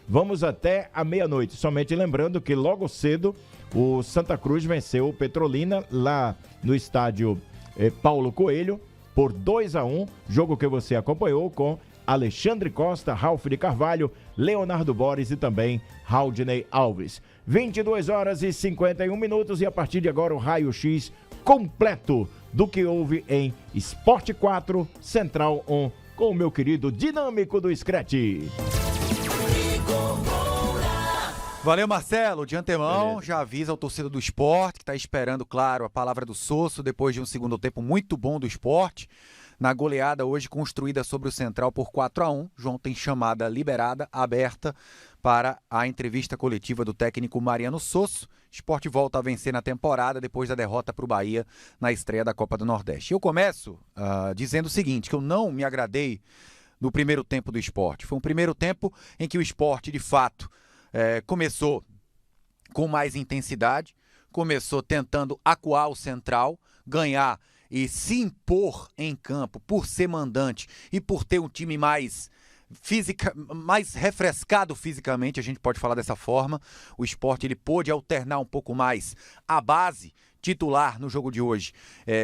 Vamos até a meia-noite. Somente lembrando que logo cedo o Santa Cruz venceu o Petrolina lá no estádio Paulo Coelho por 2-1, jogo que você acompanhou com Alexandre Costa, Ralf de Carvalho, Leonardo Borges e também Raudinei Alves. 22h51 e a partir de agora o raio-x completo do que houve em Esporte 4, Central 1, com o meu querido dinâmico do Screte. Valeu, Marcelo. De antemão, já avisa ao torcedor do Sport, que está esperando, claro, a palavra do Sosso, depois de um segundo tempo muito bom do Sport. Na goleada hoje construída sobre o Central por 4-1, João tem chamada liberada, aberta para a entrevista coletiva do técnico Mariano Sosso. Sport volta a vencer na temporada depois da derrota para o Bahia na estreia da Copa do Nordeste. Eu começo dizendo o seguinte, que eu não me agradei no primeiro tempo do Sport. Foi um primeiro tempo em que o Sport, de fato, começou com mais intensidade, começou tentando acuar o Central, ganhar e se impor em campo por ser mandante e por ter um time mais refrescado fisicamente, a gente pode falar dessa forma. O Sport ele pôde alternar um pouco mais a base titular no jogo de hoje,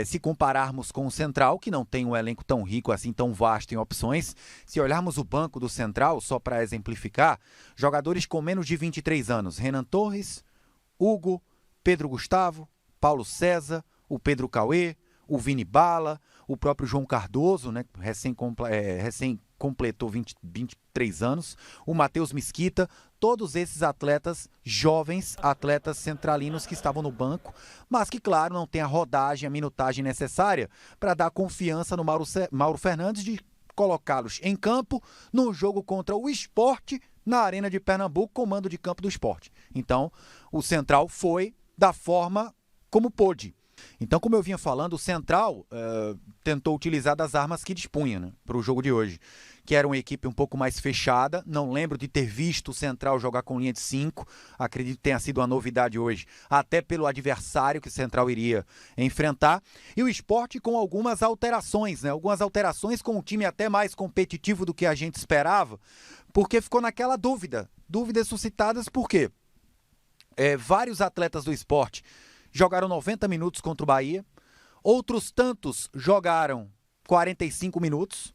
se compararmos com o Central, que não tem um elenco tão rico assim, tão vasto em opções. Se olharmos o banco do Central, só para exemplificar, jogadores com menos de 23 anos, Renan Torres, Hugo, Pedro Gustavo, Paulo César, o Pedro Cauê, o Vini Bala, o próprio João Cardoso, né, recém completou 23 anos, o Matheus Mesquita, todos esses atletas jovens, atletas centralinos que estavam no banco, mas que, claro, não tem a rodagem, a minutagem necessária para dar confiança no Mauro Fernandes de colocá-los em campo no jogo contra o Sport na Arena de Pernambuco, comando de campo do Sport. Então, o Central foi da forma como pôde. Então, como eu vinha falando, o Central tentou utilizar das armas que dispunha, né, para o jogo de hoje, que era uma equipe um pouco mais fechada. Não lembro de ter visto o Central jogar com linha de 5, acredito que tenha sido uma novidade hoje, até pelo adversário que o Central iria enfrentar. E o Sport com algumas alterações, né, algumas alterações com um time até mais competitivo do que a gente esperava, porque ficou naquela dúvidas suscitadas porque vários atletas do Sport jogaram 90 minutos contra o Bahia, outros tantos jogaram 45 minutos,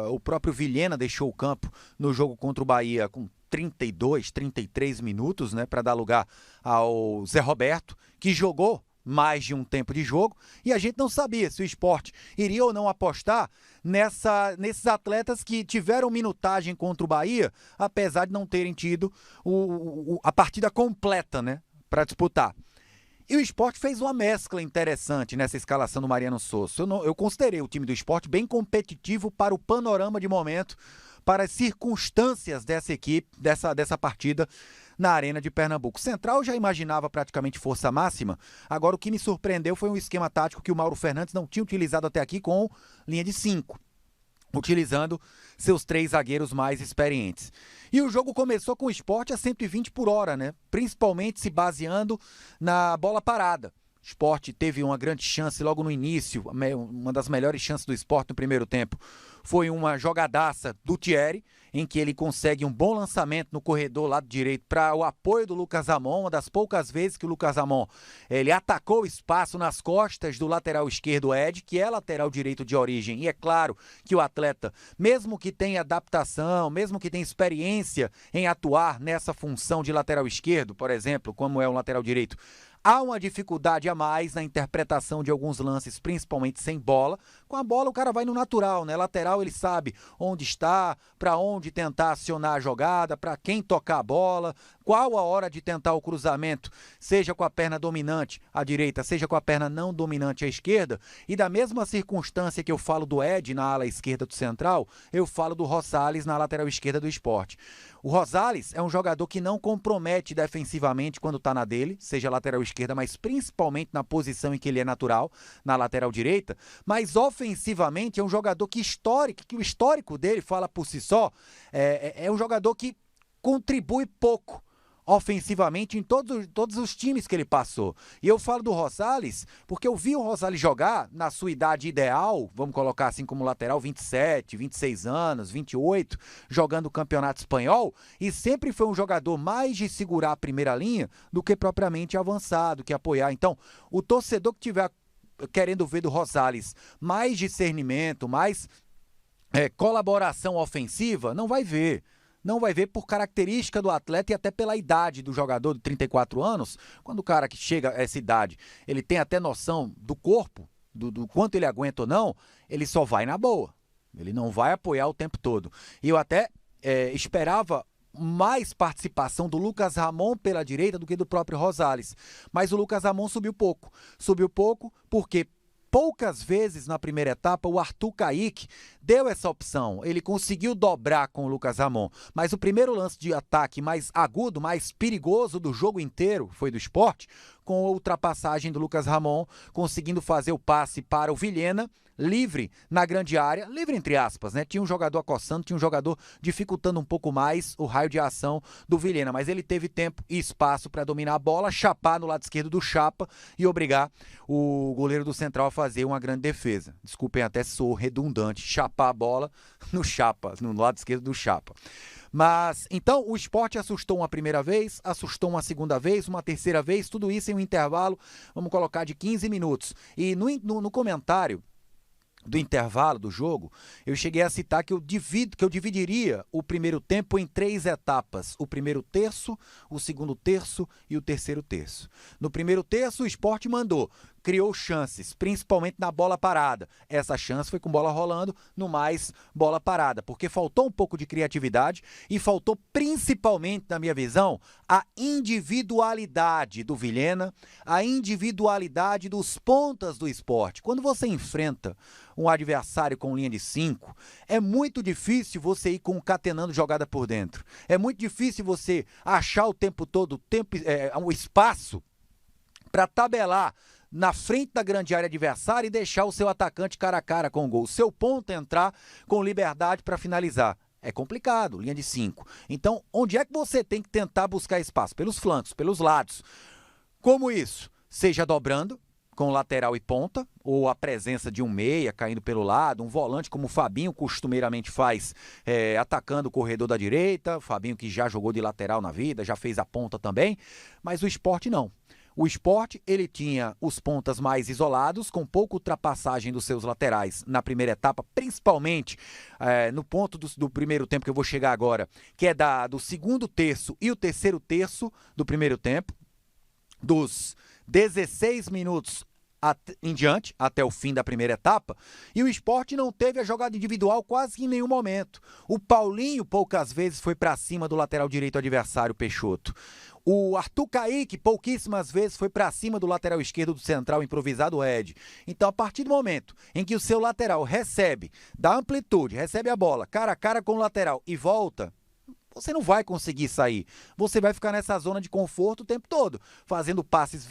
o próprio Vilhena deixou o campo no jogo contra o Bahia com 32, 33 minutos, né, para dar lugar ao Zé Roberto, que jogou mais de um tempo de jogo, e a gente não sabia se o Sport iria ou não apostar nesses atletas que tiveram minutagem contra o Bahia, apesar de não terem tido a partida completa, né, para disputar. E o Sport fez uma mescla interessante nessa escalação do Mariano Sosso. Eu considerei o time do Sport bem competitivo para o panorama de momento, para as circunstâncias dessa equipe, dessa partida na Arena de Pernambuco. Central já imaginava praticamente força máxima. Agora, o que me surpreendeu foi um esquema tático que o Mauro Fernandes não tinha utilizado até aqui, com linha de 5. Utilizando seus 3 zagueiros mais experientes. E o jogo começou com o Sport a 120 por hora, né? Principalmente se baseando na bola parada. O Sport teve uma grande chance logo no início, uma das melhores chances do Sport no primeiro tempo. Foi uma jogadaça do Thierry, em que ele consegue um bom lançamento no corredor lado direito para o apoio do Lucas Ramon, uma das poucas vezes que o Lucas Ramon ele atacou o espaço nas costas do lateral esquerdo Ed, que é lateral direito de origem. E é claro que o atleta, mesmo que tenha adaptação, mesmo que tenha experiência em atuar nessa função de lateral esquerdo, por exemplo, como é um lateral direito, há uma dificuldade a mais na interpretação de alguns lances, principalmente sem bola. Com a bola o cara vai no natural, né? Lateral ele sabe onde está, para onde tentar acionar a jogada, para quem tocar a bola, qual a hora de tentar o cruzamento, seja com a perna dominante à direita, seja com a perna não dominante à esquerda. E da mesma circunstância que eu falo do Ed na ala esquerda do Central, eu falo do Rosales na lateral esquerda do Sport. O Rosales é um jogador que não compromete defensivamente quando está na dele, seja lateral esquerda, mas principalmente na posição em que ele é natural, na lateral direita, mas ofensivamente é um jogador que o histórico dele fala por si só, é um jogador que contribui pouco ofensivamente em todos os times que ele passou. E eu falo do Rosales porque eu vi o Rosales jogar na sua idade ideal, vamos colocar assim como lateral, 27, 26 anos, 28, jogando o Campeonato Espanhol, e sempre foi um jogador mais de segurar a primeira linha do que propriamente avançar, do que apoiar. Então, o torcedor que tiver querendo ver do Rosales mais discernimento, mais colaboração ofensiva, não vai ver. Não vai ver por característica do atleta e até pela idade do jogador de 34 anos. Quando o cara que chega a essa idade, ele tem até noção do corpo, do quanto ele aguenta ou não, ele só vai na boa. Ele não vai apoiar o tempo todo. E eu até esperava mais participação do Lucas Ramon pela direita do que do próprio Rosales. Mas o Lucas Ramon subiu pouco. Subiu pouco porque poucas vezes na primeira etapa o Arthur Kaique deu essa opção, ele conseguiu dobrar com o Lucas Ramon, mas o primeiro lance de ataque mais agudo, mais perigoso do jogo inteiro foi do Sport, com a ultrapassagem do Lucas Ramon, conseguindo fazer o passe para o Vilhena, livre na grande área, livre entre aspas, né? Tinha um jogador acossando, tinha um jogador dificultando um pouco mais o raio de ação do Vilhena, mas ele teve tempo e espaço para dominar a bola, chapar no lado esquerdo do Chapa e obrigar o goleiro do Central a fazer uma grande defesa. Desculpem até se sou redundante, chapar a bola no Chapa, no lado esquerdo do Chapa. Mas, então, o Sport assustou uma primeira vez, assustou uma segunda vez, uma terceira vez, tudo isso em um intervalo, vamos colocar, de 15 minutos. E no comentário do intervalo do jogo, eu cheguei a citar que eu dividiria o primeiro tempo em 3 etapas. O primeiro terço, o segundo terço e o terceiro terço. No primeiro terço, o Sport mandou, criou chances, principalmente na bola parada. Essa chance foi com bola rolando, no mais bola parada, porque faltou um pouco de criatividade e faltou principalmente, na minha visão, a individualidade do Vilhena, a individualidade dos pontas do Sport. Quando você enfrenta um adversário com linha de 5, é muito difícil você ir concatenando jogada por dentro. É muito difícil você achar o tempo todo um espaço para tabelar na frente da grande área adversária e deixar o seu atacante cara a cara com o gol. O seu ponto entrar com liberdade para finalizar. É complicado, linha de 5. Então, onde é que você tem que tentar buscar espaço? Pelos flancos, pelos lados. Como isso? Seja dobrando com lateral e ponta, ou a presença de um meia caindo pelo lado, um volante como o Fabinho costumeiramente faz, atacando o corredor da direita, o Fabinho que já jogou de lateral na vida, já fez a ponta também, mas o Sport não. O Sport, ele tinha os pontas mais isolados, com pouca ultrapassagem dos seus laterais na primeira etapa, principalmente no ponto do primeiro tempo que eu vou chegar agora, que é do segundo terço e o terceiro terço do primeiro tempo, dos 16 minutos em diante, até o fim da primeira etapa, e o Sport não teve a jogada individual quase em nenhum momento. O Paulinho poucas vezes foi para cima do lateral direito adversário, Peixoto. O Arthur Kaique pouquíssimas vezes foi para cima do lateral esquerdo do Central improvisado, Ed. Então, a partir do momento em que o seu lateral recebe, dá amplitude, recebe a bola, cara a cara com o lateral e volta, você não vai conseguir sair. Você vai ficar nessa zona de conforto o tempo todo, fazendo passes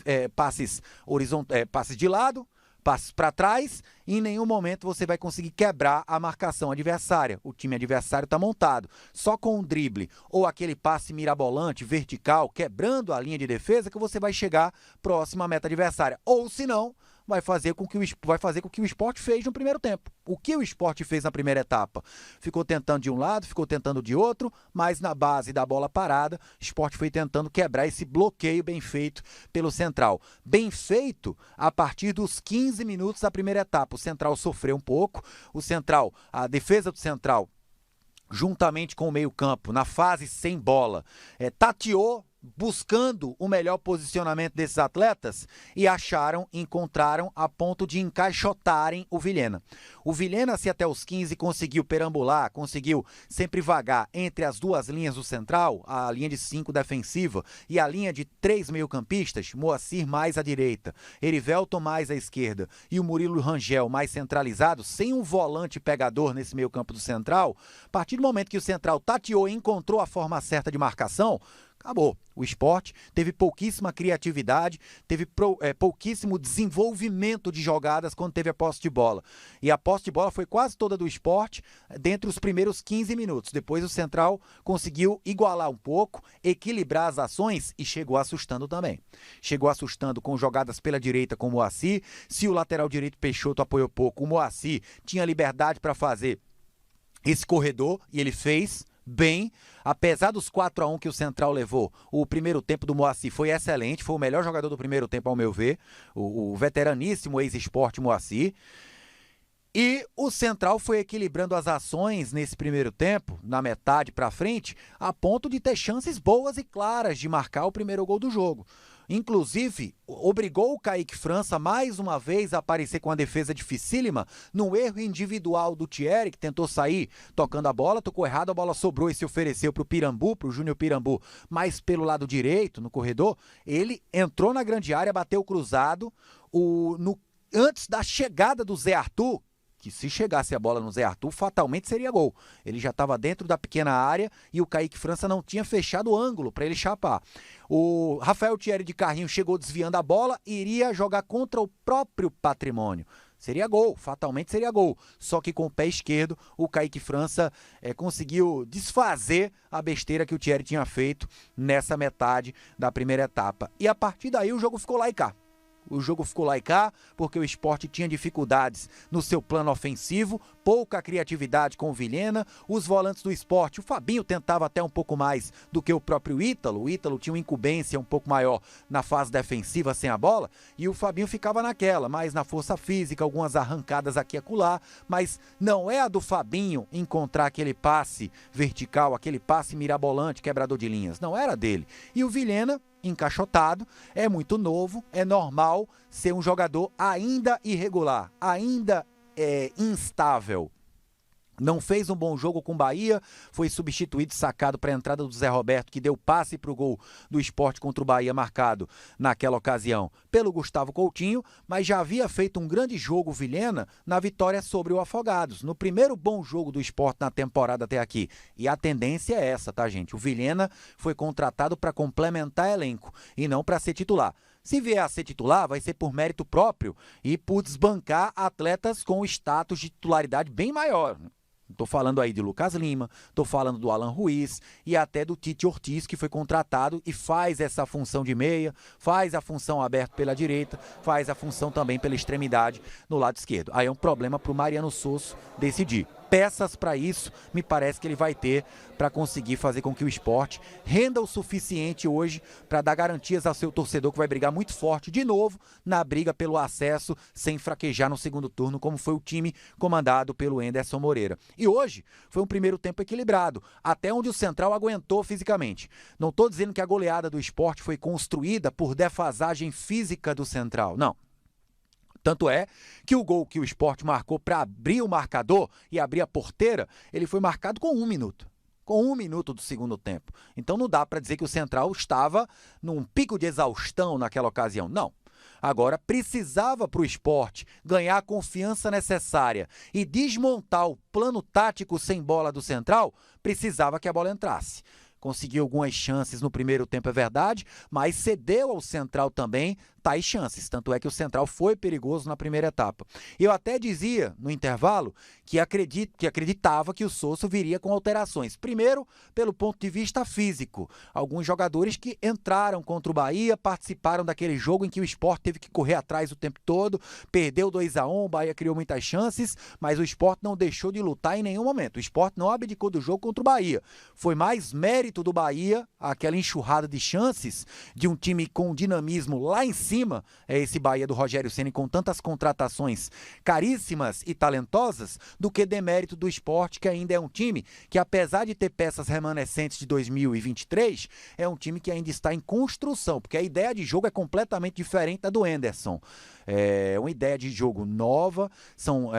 de lado, passes para trás, e em nenhum momento você vai conseguir quebrar a marcação adversária. O time adversário está montado. Só com um drible ou aquele passe mirabolante, vertical, quebrando a linha de defesa, que você vai chegar próximo à meta adversária. Ou, se não, vai fazer com que o Sport fez no primeiro tempo. O que o Sport fez na primeira etapa? Ficou tentando de um lado, ficou tentando de outro, mas na base da bola parada, o Sport foi tentando quebrar esse bloqueio bem feito pelo Central. Bem feito a partir dos 15 minutos da primeira etapa. O Central sofreu um pouco, a defesa do Central, juntamente com o meio-campo, na fase sem bola, tateou, buscando o melhor posicionamento desses atletas e encontraram a ponto de encaixotarem o Vilhena. O Vilhena, se até os 15 conseguiu perambular, conseguiu sempre vagar entre as duas linhas do Central, a linha de 5 defensiva e a linha de 3 meio-campistas, Moacir mais à direita, Erivelton mais à esquerda e o Murilo Rangel mais centralizado, sem um volante pegador nesse meio-campo do Central, a partir do momento que o Central tateou e encontrou a forma certa de marcação, Acabou. O Sport teve pouquíssima criatividade, teve pouquíssimo desenvolvimento de jogadas quando teve a posse de bola. E a posse de bola foi quase toda do Sport dentre os primeiros 15 minutos. Depois o Central conseguiu igualar um pouco, equilibrar as ações e chegou assustando também. Chegou assustando com jogadas pela direita com o Moacir. Se o lateral direito Peixoto apoiou pouco, o Moacir tinha liberdade para fazer esse corredor e ele fez bem, apesar dos 4-1 que o Central levou. O primeiro tempo do Moacir foi excelente, foi o melhor jogador do primeiro tempo ao meu ver, o veteraníssimo ex-Sport Moacir. E o Central foi equilibrando as ações nesse primeiro tempo, na metade para frente, a ponto de ter chances boas e claras de marcar o primeiro gol do jogo. Inclusive, obrigou o Kaique França mais uma vez a aparecer com a defesa dificílima no erro individual do Thierry, que tentou sair tocando a bola, tocou errado, a bola sobrou e se ofereceu para o Pirambu, para o Júnior Pirambu, mas pelo lado direito, no corredor, ele entrou na grande área, bateu cruzado, antes da chegada do Zé Arthur, que se chegasse a bola no Zé Arthur, fatalmente seria gol. Ele já estava dentro da pequena área e o Kaique França não tinha fechado o ângulo para ele chapar. O Rafael Thierry de carrinho chegou desviando a bola e iria jogar contra o próprio Patrimônio. Seria gol, fatalmente seria gol. Só que com o pé esquerdo, o Kaique França conseguiu desfazer a besteira que o Thierry tinha feito nessa metade da primeira etapa. E a partir daí o jogo ficou lá e cá. O jogo ficou lá e cá, porque o Sport tinha dificuldades no seu plano ofensivo, pouca criatividade com o Vilhena, os volantes do Sport, o Fabinho tentava até um pouco mais do que o próprio Ítalo, o Ítalo tinha uma incumbência um pouco maior na fase defensiva sem a bola, e o Fabinho ficava naquela, mais na força física, algumas arrancadas aqui e acolá, mas não é a do Fabinho encontrar aquele passe vertical, aquele passe mirabolante, quebrador de linhas, não era dele. E o Vilhena, encaixotado, é muito novo, é normal ser um jogador ainda irregular, ainda instável. Não fez um bom jogo com o Bahia, foi substituído e sacado para a entrada do Zé Roberto, que deu passe para o gol do Sport contra o Bahia, marcado naquela ocasião pelo Gustavo Coutinho, mas já havia feito um grande jogo o Vilhena na vitória sobre o Afogados, no primeiro bom jogo do Sport na temporada até aqui. E a tendência é essa, tá, gente? O Vilhena foi contratado para complementar elenco e não para ser titular. Se vier a ser titular, vai ser por mérito próprio e por desbancar atletas com status de titularidade bem maior. Estou falando aí de Lucas Lima, estou falando do Alan Ruiz e até do Tite Ortiz, que foi contratado e faz essa função de meia, faz a função aberta pela direita, faz a função também pela extremidade no lado esquerdo. Aí é um problema para o Mariano Sosso decidir. Peças para isso, me parece que ele vai ter para conseguir fazer com que o Sport renda o suficiente hoje para dar garantias ao seu torcedor, que vai brigar muito forte de novo na briga pelo acesso, sem fraquejar no segundo turno, como foi o time comandado pelo Enderson Moreira. E hoje foi um primeiro tempo equilibrado, até onde o Central aguentou fisicamente. Não estou dizendo que a goleada do Sport foi construída por defasagem física do Central, não. Tanto é que o gol que o Sport marcou para abrir o marcador e abrir a porteira, ele foi marcado com 1 minuto. Com 1 minuto do segundo tempo. Então não dá para dizer que o Central estava num pico de exaustão naquela ocasião. Não. Agora precisava para o Sport ganhar a confiança necessária e desmontar o plano tático sem bola do Central, precisava que a bola entrasse. Conseguiu algumas chances no primeiro tempo, é verdade, mas cedeu ao Central também tais chances. Tanto é que o Central foi perigoso na primeira etapa. Eu até dizia no intervalo que acreditava que o Sosso viria com alterações. Primeiro, pelo ponto de vista físico. Alguns jogadores que entraram contra o Bahia, participaram daquele jogo em que o Sport teve que correr atrás o tempo todo, perdeu 2-1, o Bahia criou muitas chances, mas o Sport não deixou de lutar em nenhum momento. O Sport não abdicou do jogo contra o Bahia. Foi mais mérito do Bahia, aquela enxurrada de chances de um time com dinamismo lá em cima, é esse Bahia do Rogério Ceni com tantas contratações caríssimas e talentosas, do que demérito do Sport, que ainda é um time que, apesar de ter peças remanescentes de 2023, é um time que ainda está em construção, porque a ideia de jogo é completamente diferente da do Enderson. É uma ideia de jogo nova, são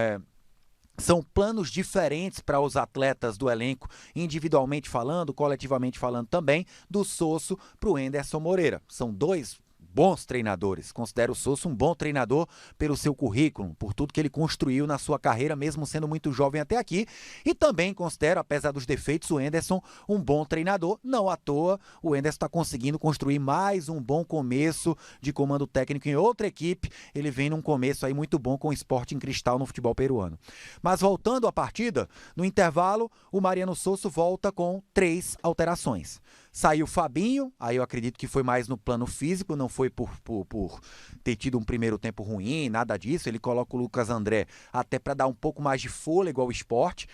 planos diferentes para os atletas do elenco, individualmente falando, coletivamente falando também, do Sosso para o Enderson Moreira. São dois bons treinadores. Considero o Sosso um bom treinador pelo seu currículo, por tudo que ele construiu na sua carreira, mesmo sendo muito jovem até aqui. E também considero, apesar dos defeitos, o Henderson um bom treinador. Não à toa, o Henderson está conseguindo construir mais um bom começo de comando técnico em outra equipe. Ele vem num começo aí muito bom com o Sporting Cristal no futebol peruano. Mas voltando à partida, no intervalo, o Mariano Sosso volta com 3 alterações. Saiu Fabinho, aí eu acredito que foi mais no plano físico, não foi por ter tido um primeiro tempo ruim, nada disso. Ele coloca o Lucas André até para dar um pouco mais de fôlego ao Sport,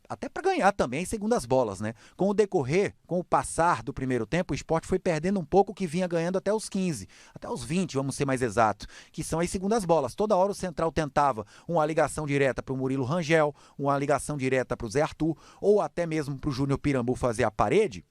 até para ganhar também segundas bolas, né? Com o decorrer, com o passar do primeiro tempo, o Sport foi perdendo um pouco, que vinha ganhando até os 15, até os 20, vamos ser mais exato, que são as segundas bolas. Toda hora o Central tentava uma ligação direta para o Murilo Rangel, uma ligação direta para o Zé Arthur, ou até mesmo para o Júnior Pirambu fazer a parede.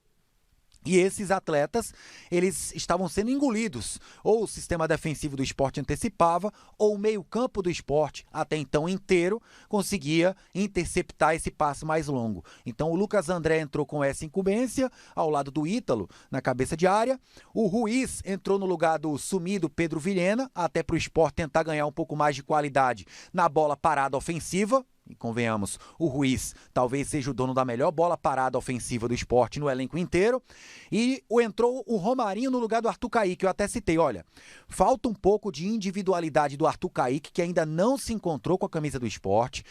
E esses atletas, eles estavam sendo engolidos. Ou o sistema defensivo do Sport antecipava, ou o meio-campo do Sport, até então inteiro, conseguia interceptar esse passe mais longo. Então o Lucas André entrou com essa incumbência, ao lado do Ítalo, na cabeça de área. O Ruiz entrou no lugar do sumido Pedro Vilhena, até para o Sport tentar ganhar um pouco mais de qualidade na bola parada ofensiva. E convenhamos, o Ruiz talvez seja o dono da melhor bola parada ofensiva do Sport no elenco inteiro. E entrou o Romarinho no lugar do Arthur Kaique. Eu até citei, olha, falta um pouco de individualidade do Arthur Kaique, que ainda não se encontrou com a camisa do Sport.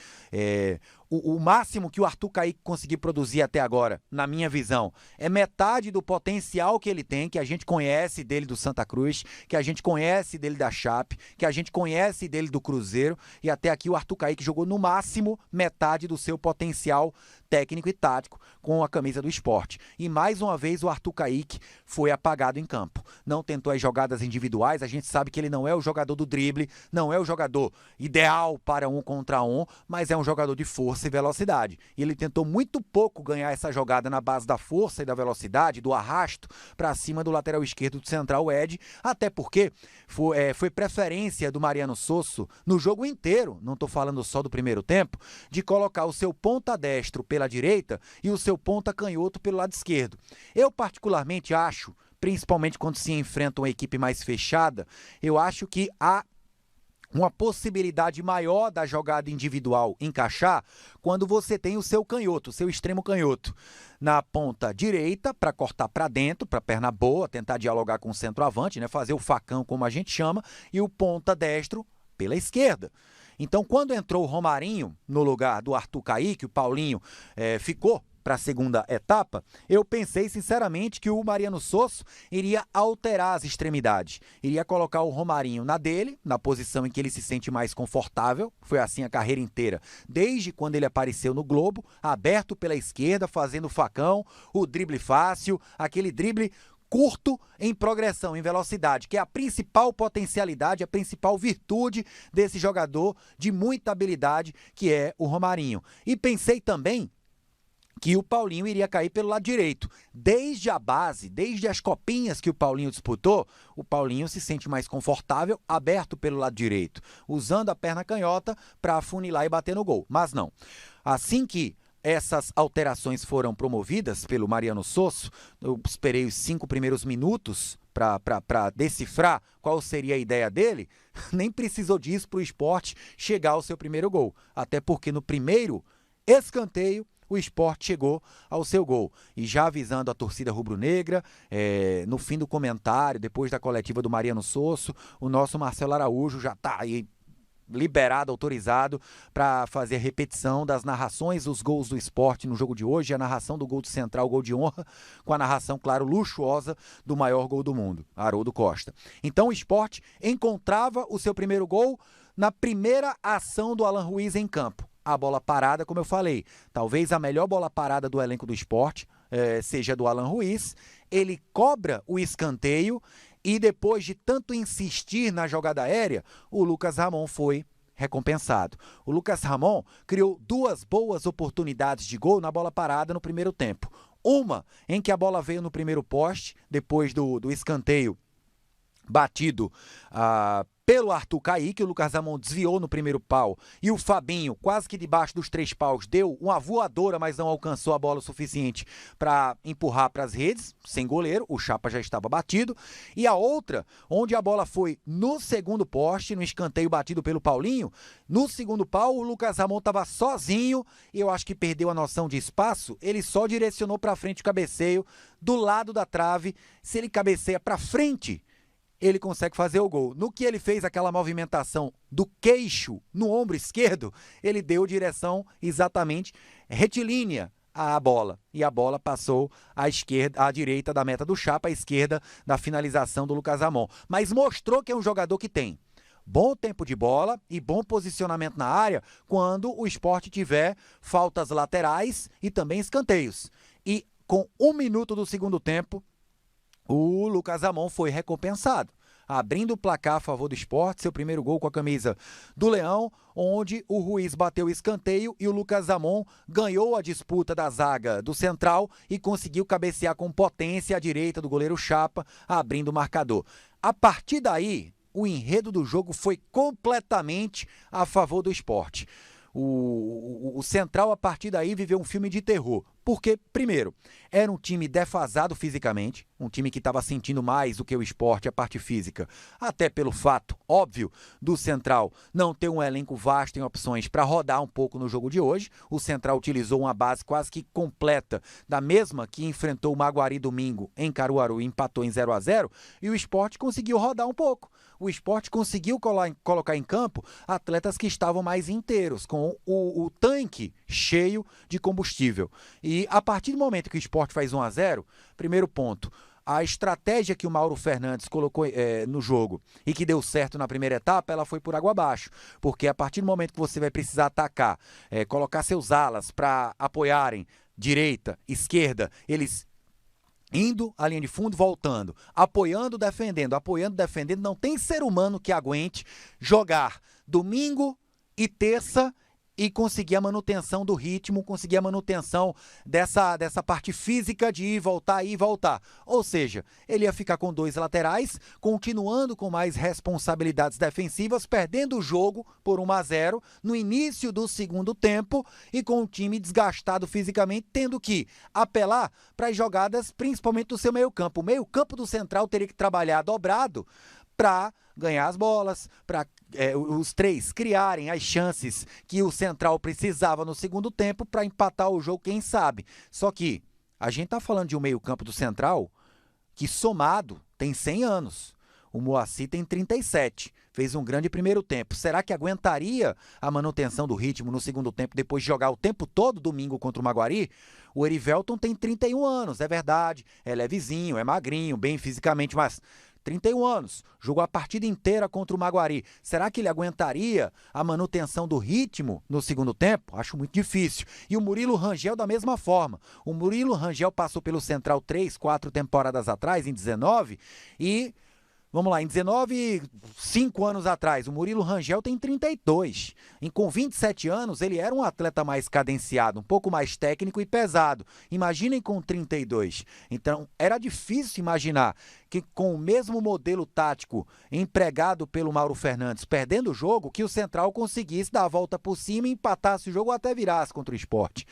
O máximo que o Arthur Kaique conseguiu produzir até agora, na minha visão, é metade do potencial que ele tem, que a gente conhece dele do Santa Cruz, que a gente conhece dele da Chape, que a gente conhece dele do Cruzeiro, e até aqui o Arthur Kaique jogou no máximo metade do seu potencial técnico e tático com a camisa do Sport. E mais uma vez o Arthur Kaique foi apagado em campo. Não tentou as jogadas individuais, a gente sabe que ele não é o jogador do drible, não é o jogador ideal para 1 contra 1, mas é um jogador de força e velocidade. E ele tentou muito pouco ganhar essa jogada na base da força e da velocidade, do arrasto para cima do lateral esquerdo do Central Ed, até porque foi preferência do Mariano Sosso no jogo inteiro, não estou falando só do primeiro tempo, de colocar o seu ponta destro pela direita e o seu ponta canhoto pelo lado esquerdo. Eu particularmente acho, principalmente quando se enfrenta uma equipe mais fechada, eu acho que há uma possibilidade maior da jogada individual encaixar quando você tem o seu canhoto, o seu extremo canhoto, na ponta direita para cortar para dentro, para perna boa, tentar dialogar com o centroavante, né, fazer o facão como a gente chama, e o ponta destro pela esquerda. Então, quando entrou o Romarinho no lugar do Arthur Kaique, o Paulinho ficou para a segunda etapa, eu pensei sinceramente que o Mariano Sosso iria alterar as extremidades, iria colocar o Romarinho na dele, na posição em que ele se sente mais confortável, foi assim a carreira inteira, desde quando ele apareceu no Globo, aberto pela esquerda, fazendo facão, o drible fácil, aquele drible curto em progressão, em velocidade, que é a principal potencialidade, a principal virtude desse jogador de muita habilidade, que é o Romarinho. E pensei também que o Paulinho iria cair pelo lado direito. Desde a base, desde as copinhas que o Paulinho disputou, o Paulinho se sente mais confortável, aberto pelo lado direito, usando a perna canhota para afunilar e bater no gol. Mas não. Assim que essas alterações foram promovidas pelo Mariano Sosso, eu esperei os 5 primeiros minutos para decifrar qual seria a ideia dele, nem precisou disso para o Sport chegar ao seu primeiro gol. Até porque no primeiro escanteio, o Sport chegou ao seu gol. E já avisando a torcida rubro-negra, no fim do comentário, depois da coletiva do Mariano Sosso, o nosso Marcelo Araújo já está aí liberado, autorizado para fazer a repetição das narrações dos gols do Sport no jogo de hoje, a narração do gol do Central, gol de honra, com a narração, claro, luxuosa do maior gol do mundo, Haroldo Costa. Então o Sport encontrava o seu primeiro gol na primeira ação do Alan Ruiz em campo. A bola parada, como eu falei, talvez a melhor bola parada do elenco do Sport seja do Alan Ruiz. Ele cobra o escanteio e depois de tanto insistir na jogada aérea, o Lucas Ramon foi recompensado. O Lucas Ramon criou 2 boas oportunidades de gol na bola parada no primeiro tempo. Uma em que a bola veio no primeiro poste, depois do escanteio batido pelo Arthur Kaique, o Lucas Ramon desviou no primeiro pau e o Fabinho, quase que debaixo dos 3 paus, deu uma voadora, mas não alcançou a bola o suficiente para empurrar para as redes, sem goleiro, o Chapa já estava batido. E a outra, onde a bola foi no segundo poste, no escanteio batido pelo Paulinho, no segundo pau o Lucas Ramon estava sozinho e eu acho que perdeu a noção de espaço, ele só direcionou para frente o cabeceio, do lado da trave. Se ele cabeceia para frente, ele consegue fazer o gol. No que ele fez aquela movimentação do queixo no ombro esquerdo, ele deu direção exatamente retilínea à bola. E a bola passou à direita da meta do Chapa, à esquerda da finalização do Lucas Ramon. Mas mostrou que é um jogador que tem bom tempo de bola e bom posicionamento na área quando o Sport tiver faltas laterais e também escanteios. E com 1 minuto do segundo tempo, o Lucas Ramon foi recompensado, abrindo o placar a favor do Sport, seu primeiro gol com a camisa do Leão, onde o Ruiz bateu o escanteio e o Lucas Ramon ganhou a disputa da zaga do Central e conseguiu cabecear com potência à direita do goleiro Chapa, abrindo o marcador. A partir daí, o enredo do jogo foi completamente a favor do Sport. O Central, a partir daí, viveu um filme de terror. Porque, primeiro, era um time defasado fisicamente, um time que estava sentindo mais do que o Sport, a parte física, até pelo fato, óbvio, do Central não ter um elenco vasto em opções para rodar um pouco no jogo de hoje. O Central utilizou uma base quase que completa, da mesma que enfrentou o Maguari domingo em Caruaru e empatou em 0-0, e o Sport conseguiu rodar um pouco. O Sport conseguiu colocar em campo atletas que estavam mais inteiros, com o tanque cheio de combustível. E a partir do momento que o Sport faz 1-0, primeiro ponto, a estratégia que o Mauro Fernandes colocou no jogo e que deu certo na primeira etapa, ela foi por água abaixo. Porque a partir do momento que você vai precisar atacar, colocar seus alas para apoiarem direita, esquerda, eles indo à linha de fundo, voltando, apoiando, defendendo, não tem ser humano que aguente jogar domingo e terça e conseguir a manutenção do ritmo, conseguir a manutenção dessa parte física de ir e voltar. Ou seja, ele ia ficar com 2 laterais, continuando com mais responsabilidades defensivas, perdendo o jogo por 1-0 no início do segundo tempo e com o time desgastado fisicamente, tendo que apelar para as jogadas, principalmente do seu meio-campo. O meio-campo do Central teria que trabalhar dobrado para ganhar as bolas, para os 3 criarem as chances que o Central precisava no segundo tempo para empatar o jogo, quem sabe. Só que a gente está falando de um meio-campo do Central que, somado, tem 100 anos. O Moacir tem 37, fez um grande primeiro tempo. Será que aguentaria a manutenção do ritmo no segundo tempo, depois de jogar o tempo todo domingo contra o Maguari? O Erivelton tem 31 anos, é verdade, é levezinho, é magrinho, bem fisicamente, mas 31 anos, jogou a partida inteira contra o Maguari. Será que ele aguentaria a manutenção do ritmo no segundo tempo? Acho muito difícil. E o Murilo Rangel da mesma forma. O Murilo Rangel passou pelo Central 3, 4 temporadas atrás, em 19, e... Vamos lá, em 19, 5 anos atrás, o Murilo Rangel tem 32. E com 27 anos, ele era um atleta mais cadenciado, um pouco mais técnico e pesado. Imaginem com 32. Então, era difícil imaginar que com o mesmo modelo tático empregado pelo Mauro Fernandes, perdendo o jogo, que o Central conseguisse dar a volta por cima e empatasse o jogo ou até virasse contra o Sport.